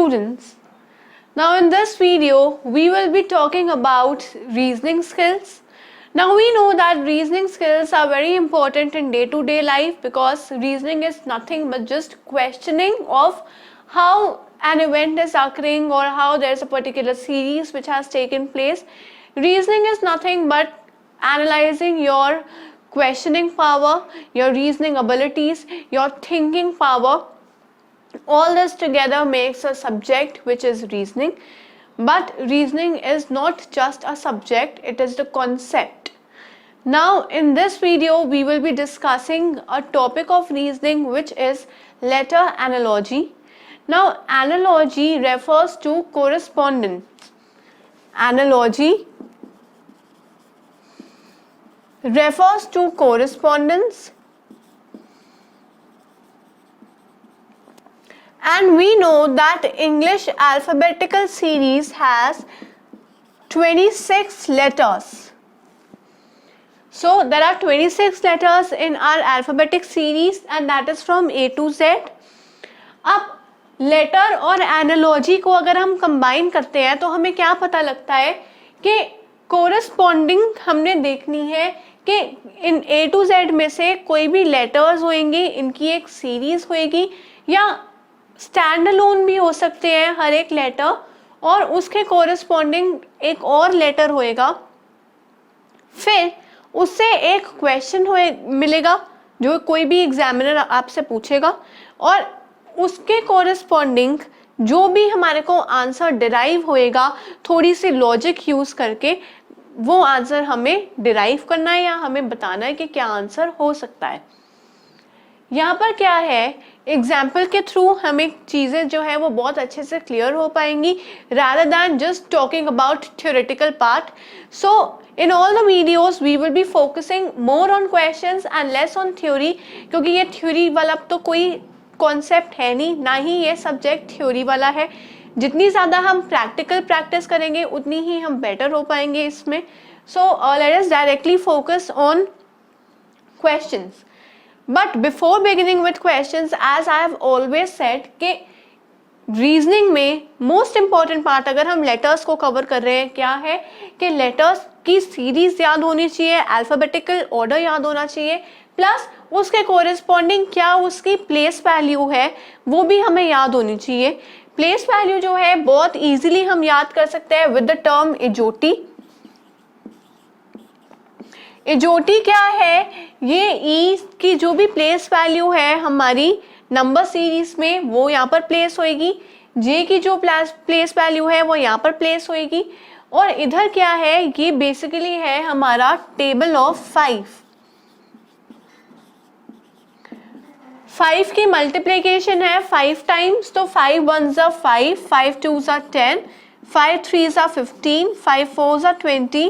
students, now in this video we will be talking about reasoning skills. Now we know that reasoning skills are very important in day-to-day life because reasoning is nothing but just questioning of how an event is occurring or how there's a particular series which has taken place. Reasoning is nothing but analyzing your questioning power, your reasoning abilities, your thinking power. All this together makes a subject which is reasoning. But reasoning is not just a subject, it is the concept. Now in this video we will be discussing a topic of reasoning which is letter analogy. Now analogy refers to correspondence. Analogy refers to correspondence, and we know that English alphabetical series has 26 letters. So there are 26 letters in our alphabetic series and that is from A to Z. अब letter और analogy को अगर हम combine करते हैं तो हमें क्या पता लगता है कि कोरस्पॉन्डिंग हमने देखनी है कि इन ए टू जेड में से कोई भी लेटर्स होंगे, इनकी एक सीरीज होएगी या स्टैंड अलोन भी हो सकते हैं हर एक लेटर, और उसके कोरस्पॉन्डिंग एक और लेटर होएगा। फिर उससे एक क्वेश्चन मिलेगा जो कोई भी एग्जामिनर आपसे पूछेगा, और उसके कोरस्पॉन्डिंग जो भी हमारे को आंसर डिराइव होएगा थोड़ी सी लॉजिक यूज करके, वो आंसर हमें डिराइव करना है या हमें बताना है कि क्या आंसर हो सकता है। यहाँ पर क्या है, एग्जाम्पल के थ्रू हमें चीज़ें जो है वो बहुत अच्छे से क्लियर हो पाएंगी rather than just talking about theoretical part. So in all the videos we will be focusing more on questions and less on theory, क्योंकि ये थ्योरी वाला तो कोई कॉन्सेप्ट है नहीं, ना ही ये सब्जेक्ट थ्योरी वाला है। जितनी ज़्यादा हम प्रैक्टिकल प्रैक्टिस करेंगे उतनी ही हम बेटर हो पाएंगे इसमें। So let us directly focus on questions. But before beginning with questions, as I have always said कि रीजनिंग में मोस्ट इंपॉर्टेंट पार्ट अगर हम लेटर्स को कवर कर रहे हैं क्या है कि लेटर्स की सीरीज याद होनी चाहिए, अल्फाबेटिकल ऑर्डर याद होना चाहिए, प्लस उसके कोरिस्पॉन्डिंग क्या उसकी प्लेस वैल्यू है वो भी हमें याद होनी चाहिए। प्लेस वैल्यू जो है बहुत इजीली हम याद कर सकते हैं विद द टर्म इजोटी। इजोटी क्या है, ये ई की जो भी प्लेस वैल्यू है हमारी नंबर सीरीज में वो यहाँ पर प्लेस होएगी, जे की जो प्लेस वैल्यू है वो यहाँ पर प्लेस होएगी, और इधर क्या है, ये बेसिकली है हमारा टेबल ऑफ 5 की मल्टीप्लिकेशन है 5 टाइम्स, तो 5 1s are 5, 5 2s are 10, 5 3s are 15, 5 4s are 20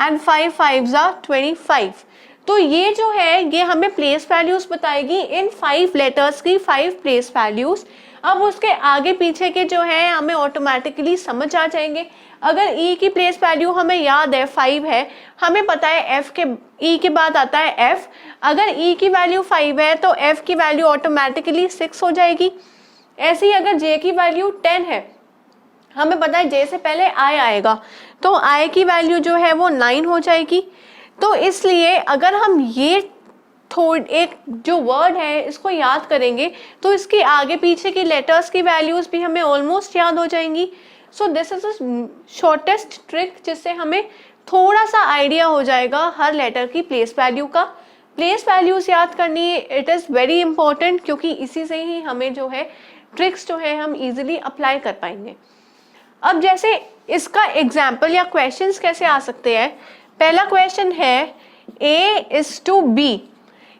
and 5 5s are 25। तो ये जो है ये हमें प्लेस वैल्यूज बताएगी इन 5 लेटर्स की 5 प्लेस वैल्यूज। अब उसके आगे पीछे के जो है हमें ऑटोमेटिकली समझ आ जाएंगे। अगर ई की प्लेस वैल्यू हमें याद है 5 है, हमें पता है एफ के ई के बाद आता है एफ, अगर ई की वैल्यू 5 है तो एफ की वैल्यू ऑटोमेटिकली 6 हो जाएगी। ऐसे ही अगर जे की वैल्यू 10 है, हमें पता है जे से पहले आई आएगा, तो आई की वैल्यू जो है वो 9 हो जाएगी। तो इसलिए अगर हम ये एक जो वर्ड है इसको याद करेंगे तो इसके आगे पीछे की लेटर्स की वैल्यूज भी हमें ऑलमोस्ट याद हो जाएंगी। So this is the shortest trick जिससे हमें थोड़ा सा आइडिया हो जाएगा हर लेटर की प्लेस वैल्यू का। प्लेस वैल्यूज याद करनी इट इज़ वेरी इंपॉर्टेंट, क्योंकि इसी से ही हमें जो है ट्रिक्स जो है हम इजीली अप्लाई कर पाएंगे। अब जैसे इसका एग्जाम्पल या क्वेश्चंस कैसे आ सकते हैं, पहला क्वेश्चन है A is to B,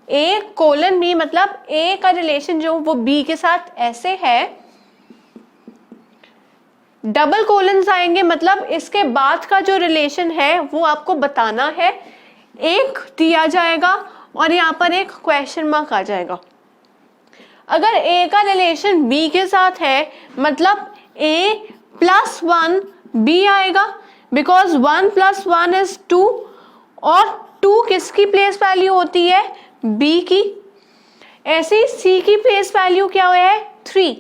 A colon B, मतलब A का रिलेशन जो वो B के साथ ऐसे है, डबल कोलन्स आएंगे मतलब इसके बाद का जो रिलेशन है वो आपको बताना है। एक दिया जाएगा और यहाँ पर एक क्वेश्चन मार्क आ जाएगा। अगर A का रिलेशन B के साथ है मतलब A प्लस 1 B आएगा, बिकॉज 1 प्लस 1 इज 2, और 2 किसकी प्लेस वैल्यू होती है, B की। ऐसे ही C की प्लेस वैल्यू क्या है, 3।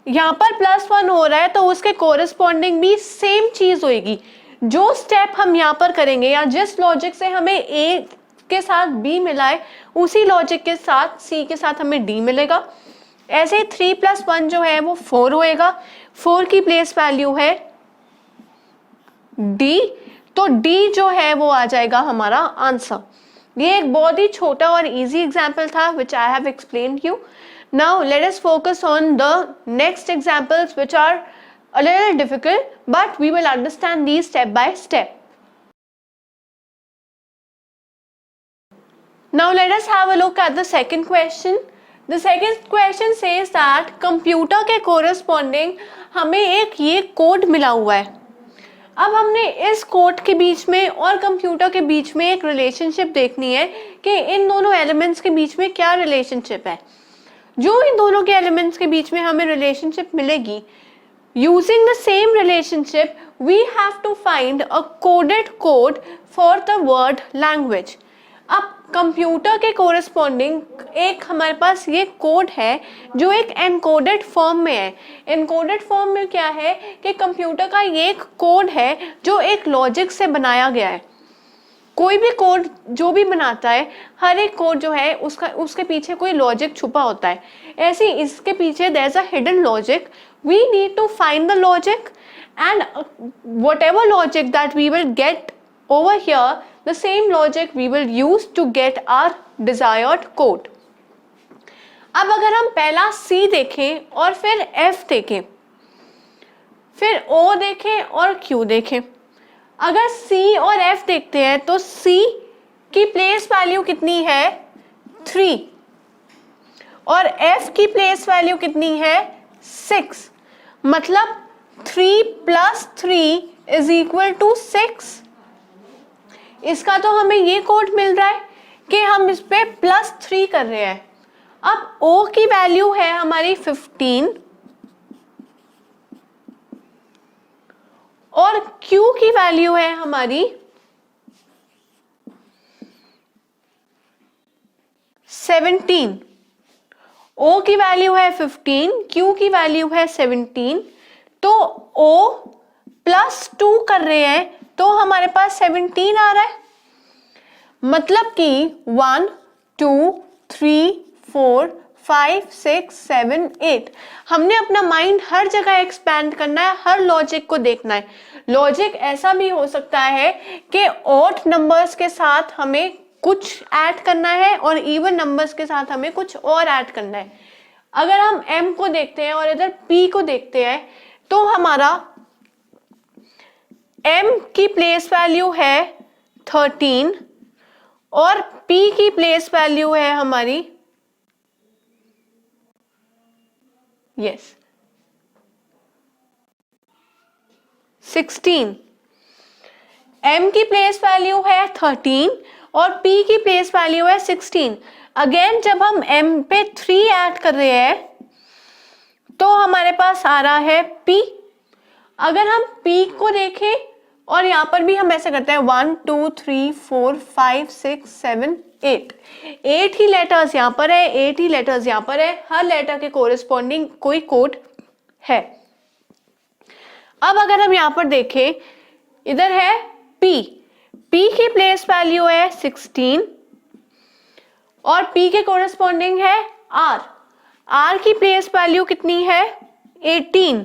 यहाँ पर +1 हो रहा है तो उसके कोरिस्पॉन्डिंग भी सेम चीज होगी। जो स्टेप हम यहाँ पर करेंगे या जिस लॉजिक से हमें ए के साथ बी मिला है उसी लॉजिक के साथ सी के साथ हमें डी मिलेगा। ऐसे 3 + 1 जो है वो 4 होएगा। 4 की प्लेस वैल्यू है डी, तो डी जो है वो आ जाएगा हमारा आंसर। ये एक बहुत ही छोटा और इजी एग्जाम्पल था which I have explained you. Now let us focus on the next examples which are a little difficult, but we will understand these step by step. Now let us have a look at the second question. The second question says that computer के corresponding हमें एक ये code मिला हुआ है। अब हमने इस कोड के बीच में और कंप्यूटर के बीच में एक रिलेशनशिप देखनी है कि इन दोनों एलिमेंट्स के बीच में क्या रिलेशनशिप है। जो इन दोनों के एलिमेंट्स के बीच में हमें रिलेशनशिप मिलेगी, using the same relationship we have to find a coded code for the word language. अब कंप्यूटर के कोरिस्पॉन्डिंग एक हमारे पास ये कोड है जो एक एनकोडेड फॉर्म में है। एनकोडेड फॉर्म में क्या है कि कंप्यूटर का ये एक कोड है जो एक लॉजिक से बनाया गया है। कोई भी कोड जो भी बनाता है, हर एक कोड जो है उसके पीछे कोई लॉजिक छुपा होता है। ऐसे इसके पीछे there is a hidden logic. We need to find the logic, and whatever logic that we will get over here, the same logic we will use to get our desired code. अब अगर हम पहला C देखें और फिर F देखें, फिर O देखें और Q देखें। अगर C और F देखते हैं तो C की प्लेस वैल्यू कितनी है 3 और F की प्लेस वैल्यू कितनी है 6। मतलब 3 + 3 = 6। इसका तो हमें ये कोड मिल रहा है कि हम इस पे +3 कर रहे हैं। अब O की वैल्यू है हमारी 15 और Q की वैल्यू है हमारी 17। O की वैल्यू है 15, Q की वैल्यू है 17, तो O +2 कर रहे हैं तो हमारे पास 17 आ रहा है। मतलब कि 1 2 3 4 5 6 7 8 हमने अपना माइंड हर जगह एक्सपैंड करना है, हर लॉजिक को देखना है। लॉजिक ऐसा भी हो सकता है कि ऑड नंबर्स के साथ हमें कुछ ऐड करना है और इवन नंबर्स के साथ हमें कुछ और ऐड करना है। अगर हम M को देखते हैं और इधर P को देखते हैं तो हमारा M की प्लेस वैल्यू है 13 और P की प्लेस वैल्यू है हमारी 16। M की प्लेस वैल्यू है 13 और P की प्लेस वैल्यू है 16। अगेन जब हम M पे 3 ऐड कर रहे हैं तो हमारे पास आ रहा है P। अगर हम P को देखें और यहाँ पर भी हम ऐसे करते हैं 1 2 3 4 5 6 7 8 8 ही लेटर्स यहाँ पर है, 8 ही लेटर्स यहाँ पर है। हर लेटर के कोरिस्पॉन्डिंग कोई कोड है। अब अगर हम यहाँ पर देखें, इधर है P की प्लेस वैल्यू है 16 और P के कोरिस्पॉन्डिंग है R की प्लेस वैल्यू कितनी है 18।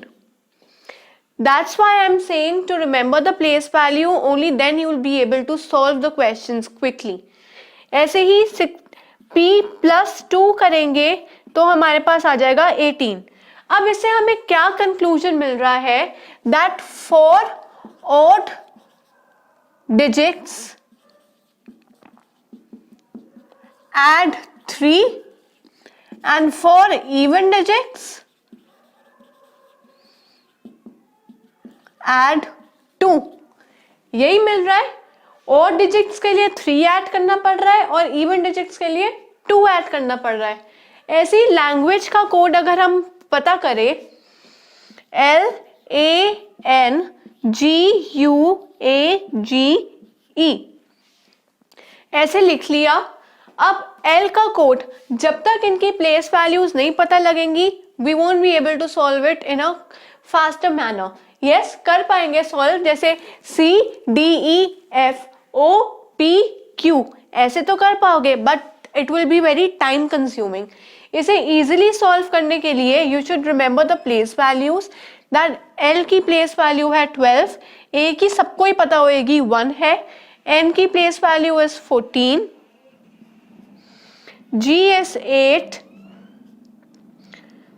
That's why I'm saying to remember the place value, only then you will be able to solve the questions quickly. ऐसे ही P + 2 करेंगे तो हमारे पास आ जाएगा 18। अब इससे हमें क्या कंक्लूजन मिल रहा है, that for odd digits add 3 and for even digits add 2। यही मिल रहा है। और डिजिट्स के लिए 3 ऐड करना पड़ रहा है और इवन डिजिट्स के लिए 2 ऐड करना पड़ रहा है। ऐसी लैंग्वेज का कोड अगर हम पता करें LANGUAGE ऐसे लिख लिया। अब L का कोड जब तक इनकी प्लेस वैल्यूज नहीं पता लगेंगी we won't be able to solve it in a faster manner. Yes, कर पाएंगे solve, जैसे C D E F O P Q ऐसे तो कर पाओगे, but it will be very time consuming. इसे easily solve करने के लिए you should remember the place values. that L की place value है 12, A की सबको ही पता होगी 1 है, N की place value is 14, G is 8,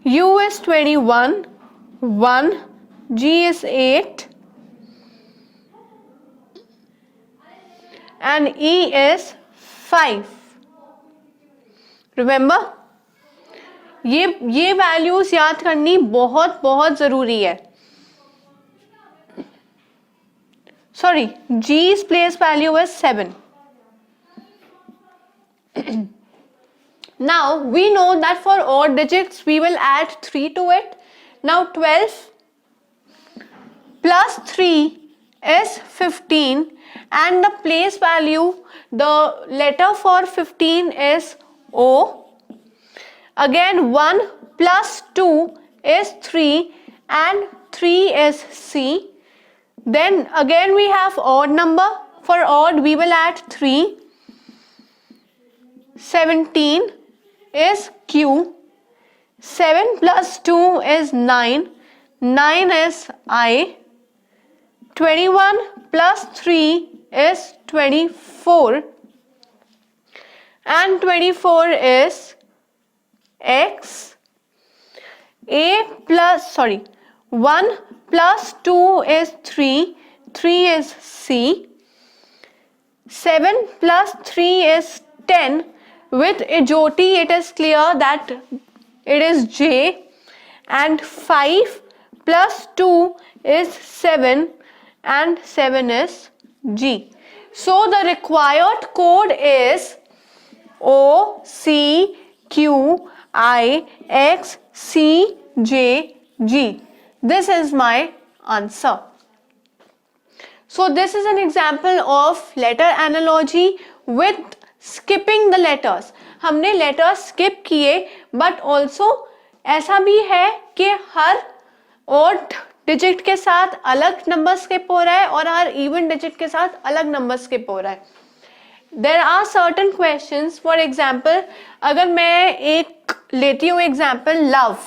U is 21, 1, G is 8 and E is 5. Remember? ये वैल्यूज याद करनी बहुत बहुत जरूरी है. Sorry, G's place value is 7. Now we know that for odd digits we will add 3 to it. Now 12 plus 3 is 15 and the place value, the letter for 15 is O. Again 1 plus 2 is 3 and 3 is C. Then again we have odd number. For odd we will add 3. 17 is Q. 7 plus 2 is 9. 9 is I. 21 plus 3 is 24. And 24 is X. 1 plus 2 is 3. 3 is C. 7 plus 3 is 10. With Ejoti it is clear that it is J. And 5 plus 2 is 7 and 7 is G. So the required code is O C Q I X C J G. This is my answer. So this is an example of letter analogy with skipping the letters. हमने letters skip किए, but also ऐसा भी है कि हर odd digit के साथ अलग number skip हो रहा है और हर even digit के साथ अलग number skip हो रहा है. There are certain questions, for example, अगर मैं एक लेती हूँ example love.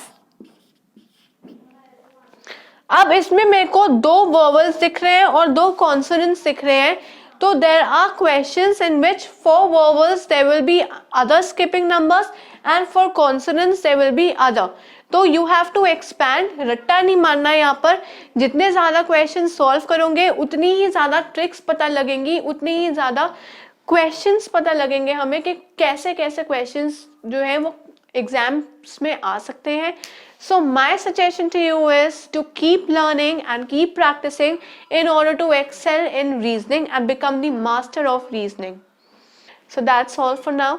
अब इसमें मेरे को 2 vowels दिख रहे हैं और 2 consonants दिख रहे हैं, तो there are questions in which for vowels there will be other skipping numbers and for consonants there will be other. तो you have to expand. रट्टा नहीं मारना यहाँ पर. जितने ज़्यादा questions solve करोगे उतनी ही ज़्यादा tricks पता लगेंगी, उतनी ही ज़्यादा क्वेश्चंस पता लगेंगे हमें कि कैसे कैसे क्वेश्चंस जो है वो एग्जाम्स में आ सकते हैं. So my suggestion to you is to keep learning and keep practising in order to excel in reasoning and become the master of reasoning. So that's all for now.